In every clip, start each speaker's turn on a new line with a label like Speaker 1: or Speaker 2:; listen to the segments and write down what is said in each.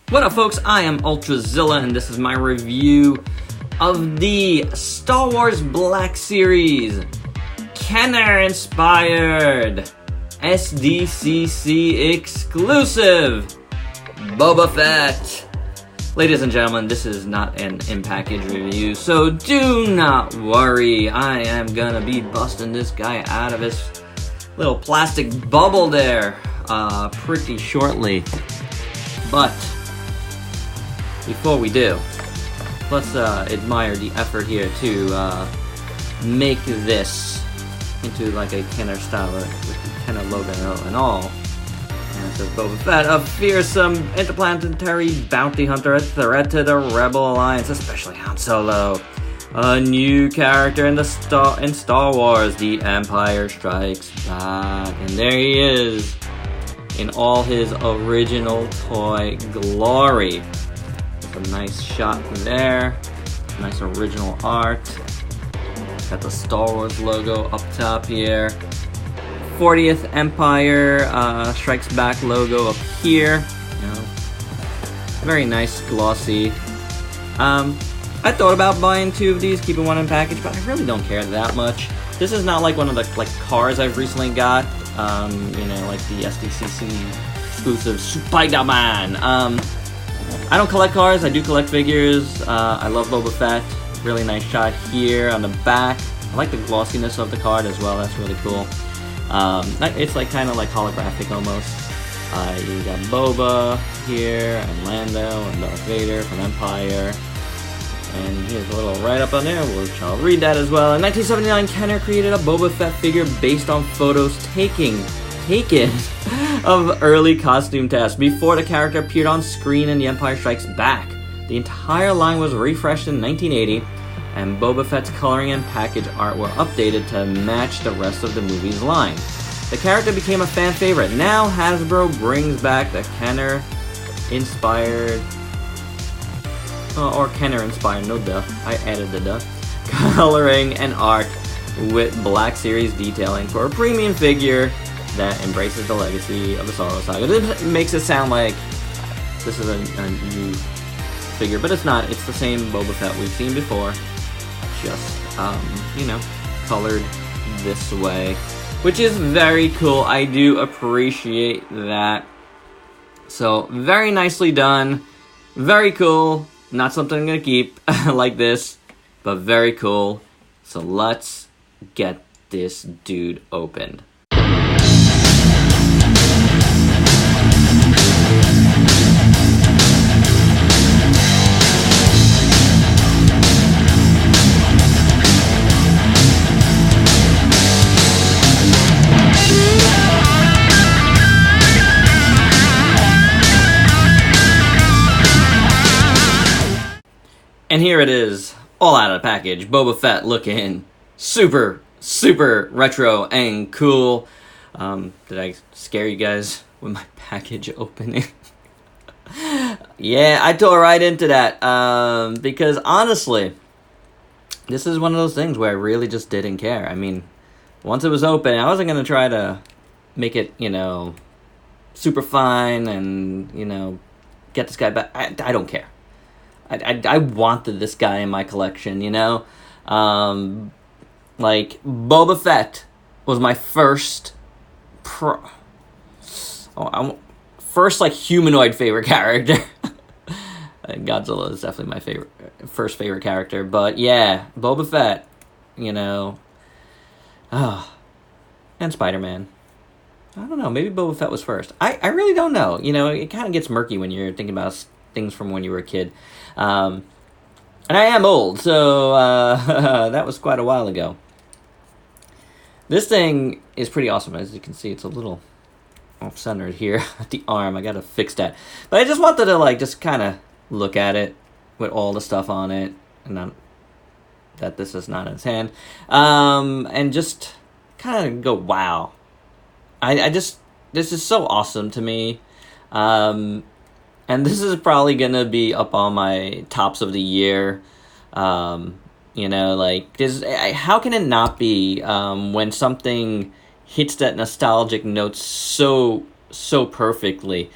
Speaker 1: What up, folks? I am Ultrazilla, and this is my review of the Star Wars Black Series Kenner-inspired Sdcc exclusive Boba Fett. Ladies and gentlemen, this is not an in-package review, so do not worry. I am gonna be busting this guy out of his little plastic bubble there pretty shortly. But before we do, let's admire the effort here to make this into like a Kenner style with the Kenner logo and all. And it says Boba Fett, a fearsome interplanetary bounty hunter, a threat to the Rebel Alliance, especially Han Solo. A new character in Star Wars, The Empire Strikes Back. And there he is, in all his original toy glory. A nice shot there, nice original art. Got the Star Wars logo up top here. 40th Empire Strikes Back logo up here. You know, very nice, glossy. I thought about buying two of these, keeping one in package, but I really don't care that much. This is not like one of the cars I've recently got. You know, like the Sdcc exclusive Spider-Man. I don't collect cars, I do collect figures. I love Boba Fett. Really nice shot here on the back. I like the glossiness of the card as well, that's really cool. It's like kind of like holographic almost. You got Boba here, and Lando, and Darth Vader from Empire. And here's a little write-up on there, which I'll read that as well. In 1979, Kenner created a Boba Fett figure based on photos taken of early costume tests before the character appeared on screen in The Empire Strikes Back. The entire line was refreshed in 1980, and Boba Fett's coloring and package art were updated to match the rest of the movie's line. The character became a fan favorite. Now Hasbro brings back the Kenner-inspired, or Kenner-inspired, no duh, I added the duh, coloring and art with Black Series detailing for a premium figure that embraces the legacy of the Star Wars saga. This makes it sound like this is a new figure, but it's not. It's the same Boba Fett we've seen before, just, you know, colored this way, which is very cool. I do appreciate that. So, very nicely done. Very cool. Not something I'm going to keep like this, but very cool. So, let's get this dude opened. And here it is, all out of the package. Boba Fett looking super, super retro and cool. Did I scare you guys with my package opening? Yeah, I tore right into that. Because honestly, this is one of those things where I really just didn't care. I mean, once it was open, I wasn't going to try to make it, you know, super fine and, you know, get this guy back. I don't care. I wanted this guy in my collection, you know? Like, Boba Fett was my first like, humanoid favorite character. Godzilla is definitely my first favorite character, but yeah, Boba Fett, you know. And Spider-Man. I don't know, maybe Boba Fett was first. I really don't know. You know, it kind of gets murky when you're thinking about things from when you were a kid. And I am old, so that was quite a while ago. This thing is pretty awesome. As you can see, it's a little off-centered here at the arm. I gotta fix that. But I just wanted to, like, just kind of look at it with all the stuff on it, and not that this is not in his hand, and just kind of go, wow. This is so awesome to me. And this is probably gonna be up on my tops of the year. You know, like, how can it not be when something hits that nostalgic note so perfectly?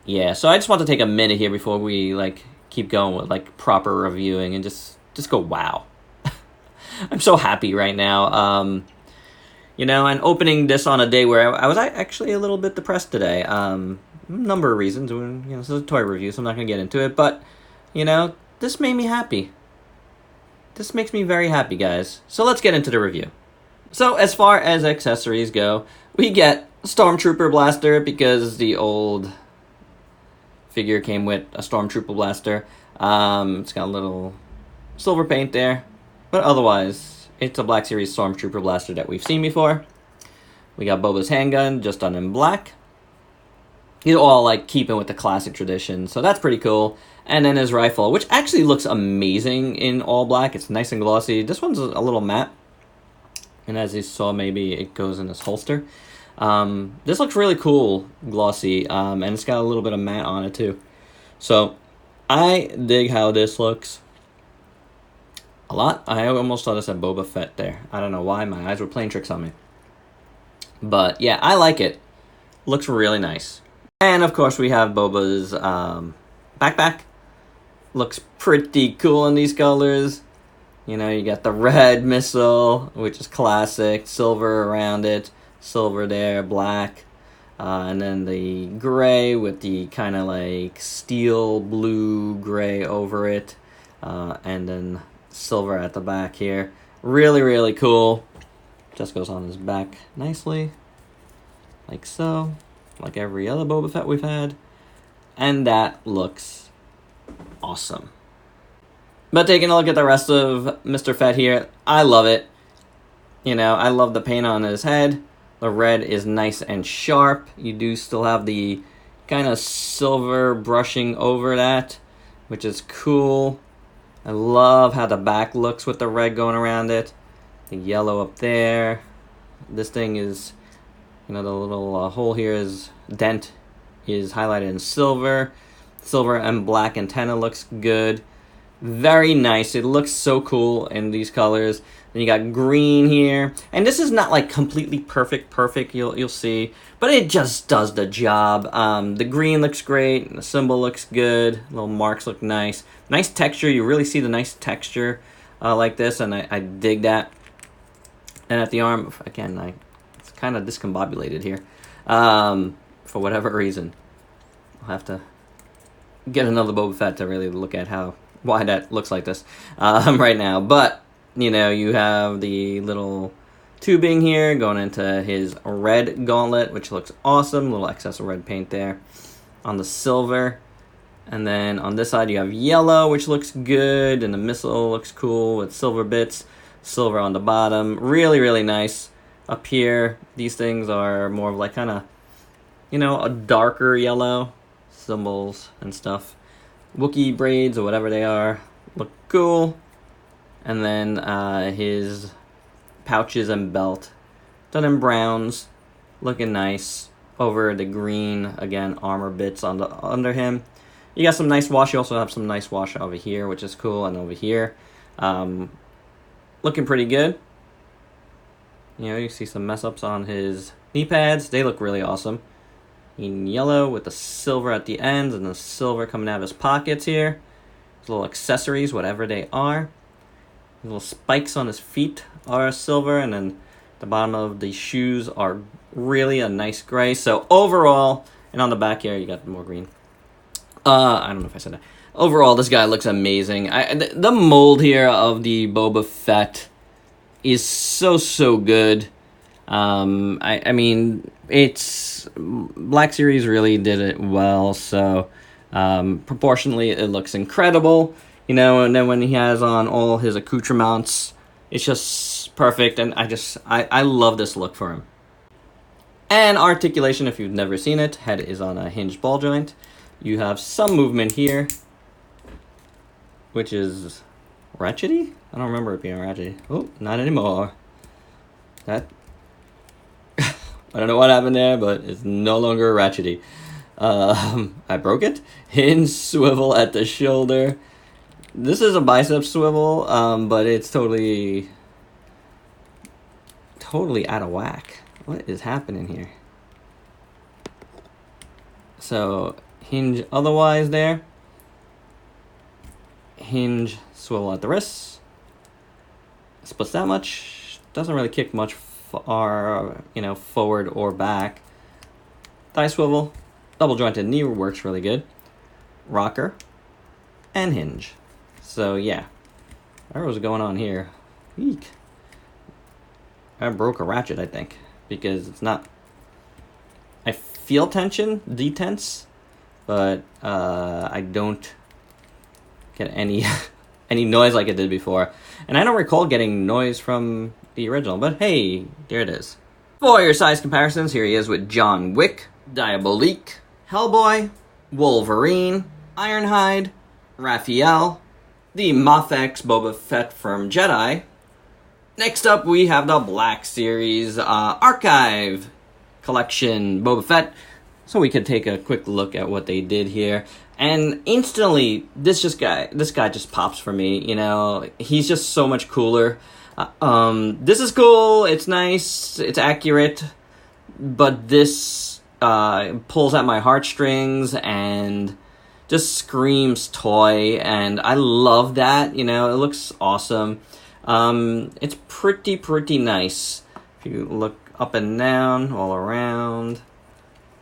Speaker 1: yeah, so I just want to take a minute here before we like keep going with like proper reviewing and just go wow. I'm so happy right now. You know, and opening this on a day where I was actually a little bit depressed today. Number of reasons. You know, this is a toy review, so I'm not gonna get into it. But you know, this made me happy. This makes me very happy, guys. So let's get into the review. So as far as accessories go, we get Stormtrooper Blaster because the old figure came with a Stormtrooper Blaster. It's got a little silver paint there, but otherwise, it's a Black Series Stormtrooper Blaster that we've seen before. We got Boba's handgun, just done in black. He's all like keeping with the classic tradition, so that's pretty cool. And then his rifle, which actually looks amazing in all black. It's nice and glossy. This one's a little matte. And as you saw, maybe it goes in this holster. This looks really cool, glossy, and it's got a little bit of matte on it too. So, I dig how this looks a lot. I almost thought I said Boba Fett there. I don't know why, my eyes were playing tricks on me. But yeah, I like it. Looks really nice. And of course we have Boba's backpack. Looks pretty cool in these colors. You know, you got the red missile, which is classic, silver around it, silver there, black, and then the gray with the kind of like steel blue gray over it, and then silver at the back here. Really, really cool. Just goes on his back nicely, like so, like every other Boba Fett we've had, and that looks awesome. But taking a look at the rest of Mr. Fett here, I love it. You know, I love the paint on his head. The red is nice and sharp. You do still have the kind of silver brushing over that, which is cool. I love how the back looks with the red going around it. The yellow up there. This thing is, you know, the little hole here is, dent is highlighted in silver. Silver and black antenna looks good. Very nice. It looks so cool in these colors. Then you got green here. And this is not like completely perfect, you'll see. But it just does the job. The green looks great. The symbol looks good. Little marks look nice. Nice texture. You really see the nice texture like this. And I dig that. And at the arm, again, it's kind of discombobulated here. For whatever reason. I'll have to get another Boba Fett to really look at why that looks like this right now. But, you know, you have the little tubing here going into his red gauntlet, which looks awesome. Little excess of red paint there on the silver. And then on this side you have yellow, which looks good. And the missile looks cool with silver bits. Silver on the bottom. Really, really nice. Up here, these things are more of like kind of, you know, a darker yellow. Symbols and stuff. Wookiee braids or whatever they are look cool. And then his pouches and belt done in browns, looking nice. Over the green, again, armor bits on the under him. You got some nice wash. You also have some nice wash over here, which is cool, and over here. Looking pretty good. You know, you see some mess ups on his knee pads. They look really awesome. In yellow with the silver at the ends and the silver coming out of his pockets here. His little accessories, whatever they are. His little spikes on his feet are silver, and then the bottom of the shoes are really a nice gray. So overall, and on the back here, you got more green. I don't know if I said that. Overall, this guy looks amazing. The mold here of the Boba Fett is so good. I mean, it's Black Series really did it well, so proportionally it looks incredible, you know. And then when he has on all his accoutrements, it's just perfect, and I love this look for him. And articulation, if you've never seen it, head is on a hinged ball joint. You have some movement here, which is ratchety. I don't remember it being ratchety. Oh, not anymore. That I don't know what happened there, but it's no longer ratchety. I broke it. Hinge swivel at the shoulder. This is a bicep swivel, but it's totally out of whack. What is happening here? So hinge otherwise there. Hinge swivel at the wrists. Splits that much. Doesn't really kick much far, forward or back. Thigh swivel. Double jointed knee works really good. Rocker. And hinge. So yeah. I don't know what's going on here. Eek. I broke a ratchet, I think. Because it's not... I feel tension, detense. But I don't get any any noise like it did before. And I don't recall getting noise from the original, but hey, there it is. For your size comparisons, here he is with John Wick, Diabolique, Hellboy, Wolverine, Ironhide, Raphael, the Moth X Boba Fett from Jedi. Next up, we have the Black Series Archive Collection Boba Fett. So we could take a quick look at what they did here. And instantly, this guy just pops for me, He's just so much cooler. This is cool, it's nice, it's accurate, but this pulls at my heartstrings and just screams toy, and I love that, it looks awesome. It's pretty nice. If you look up and down, all around,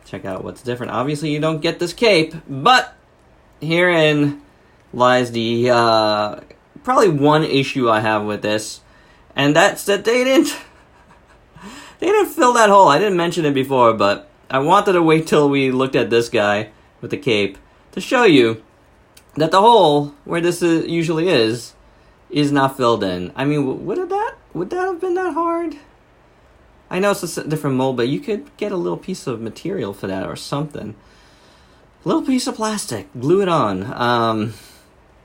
Speaker 1: check out what's different. Obviously, you don't get this cape, but herein lies the probably one issue I have with this, and that's that they didn't fill that hole. I didn't mention it before, but I wanted to wait till we looked at this guy with the cape to show you that the hole where this usually is not filled in. I mean, would that have been that hard? I know it's a different mold, but you could get a little piece of material for that or something. A little piece of plastic, glue it on.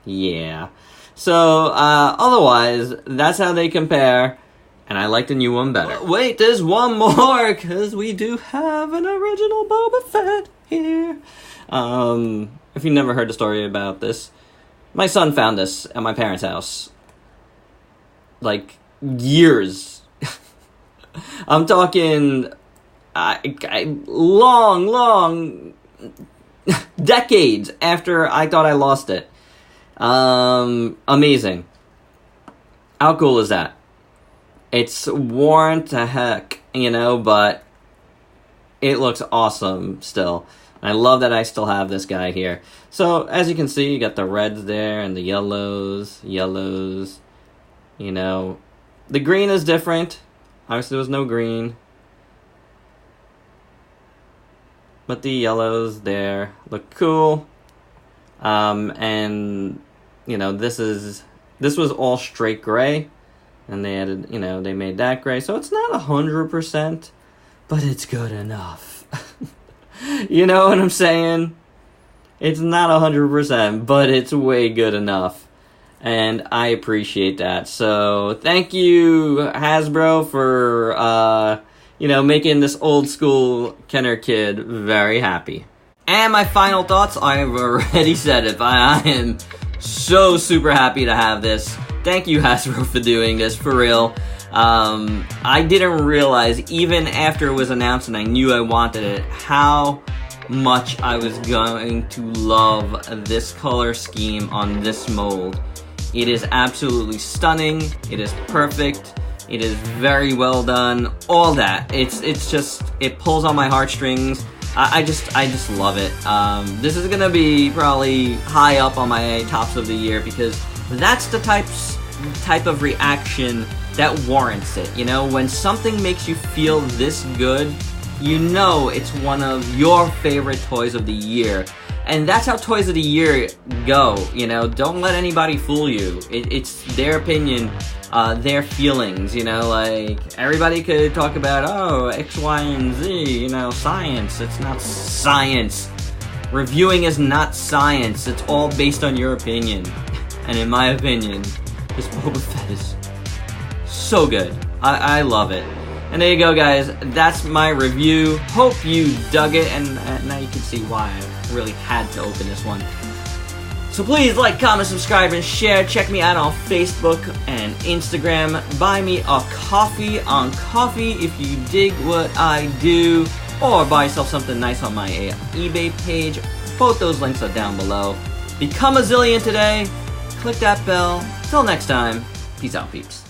Speaker 1: Yeah. So, otherwise, that's how they compare, and I like the new one better. Wait, there's one more, because we do have an original Boba Fett here. If you never heard the story about this, my son found this at my parents' house. Like, years. I'm talking long decades after I thought I lost it. Amazing. How cool is that? It's worn to heck, but it looks awesome still. I love that I still have this guy here. So, as you can see, you got the reds there and the yellows. The green is different. Obviously, there was no green. But the yellows there look cool. And, this was all straight gray. And they added, they made that gray. So it's not 100%, but it's good enough. You know what I'm saying? It's not 100%, but it's way good enough. And I appreciate that. So thank you, Hasbro, for, making this old school Kenner kid very happy. And my final thoughts, I've already said it, but I am so super happy to have this. Thank you, Hasbro, for doing this, for real. I didn't realize, even after it was announced and I knew I wanted it, how much I was going to love this color scheme on this mold. It is absolutely stunning. It is perfect. It is very well done. All that. It's just, it pulls on my heartstrings. I just love it. This is gonna be probably high up on my tops of the year because that's the type of reaction that warrants it. When something makes you feel this good, it's one of your favorite toys of the year. And that's how Toys of the Year go, Don't let anybody fool you. It's their opinion, their feelings, everybody could talk about, X, Y, and Z, science. It's not science. Reviewing is not science. It's all based on your opinion. And in my opinion, this Boba Fett is so good. I love it. And there you go, guys. That's my review. Hope you dug it, and now you can see why I really had to open this one. So please like, comment, subscribe, and share. Check me out on Facebook and Instagram. Buy me a coffee on Coffee if you dig what I do. Or buy yourself something nice on my eBay page. Both those links are down below. Become a Zillion today. Click that bell. Till next time, peace out, peeps.